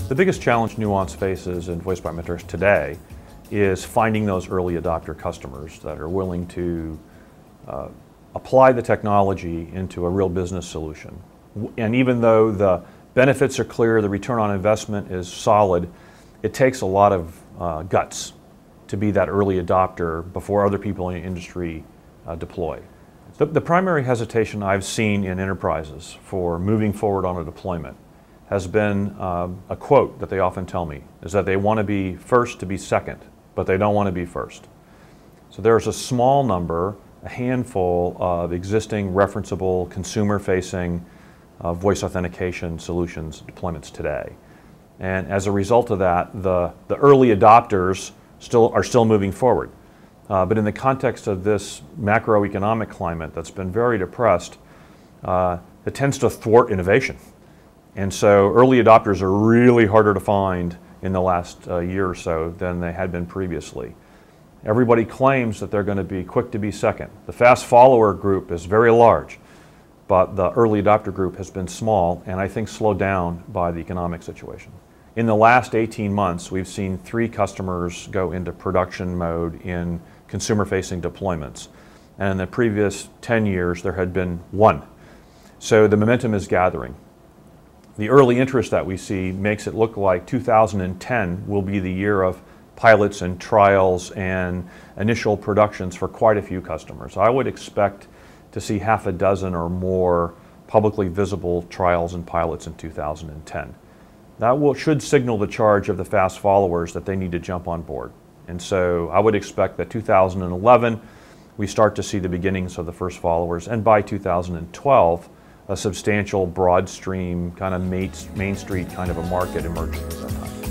The biggest challenge Nuance faces in voice biometrics today is finding those early adopter customers that are willing to apply the technology into a real business solution. And even though the benefits are clear, the return on investment is solid, it takes a lot of guts to be that early adopter before other people in the industry deploy. The primary hesitation I've seen in enterprises for moving forward on a deployment has been a quote that they often tell me, is that they want to be first to be second, but they don't want to be first. So there's a small number, a handful of existing referenceable consumer-facing voice authentication solutions deployments today. And as a result of that, the early adopters are still moving forward. But in the context of this macroeconomic climate that's been very depressed, it tends to thwart innovation. And so early adopters are really harder to find in the last year or so than they had been previously. Everybody claims that they're going to be quick to be second. The fast follower group is very large, but the early adopter group has been small and I think slowed down by the economic situation. In the last 18 months, we've seen 3 customers go into production mode in consumer-facing deployments. And in the previous 10 years, there had been 1. So the momentum is gathering. The early interest that we see makes it look like 2010 will be the year of pilots and trials and initial productions for quite a few customers. I would expect to see half a dozen or more publicly visible trials and pilots in 2010. That should signal the charge of the fast followers that they need to jump on board. And so I would expect that 2011 we start to see the beginnings of the first followers, and by 2012 a substantial broad stream kind of Main Street kind of a market emerging at that time.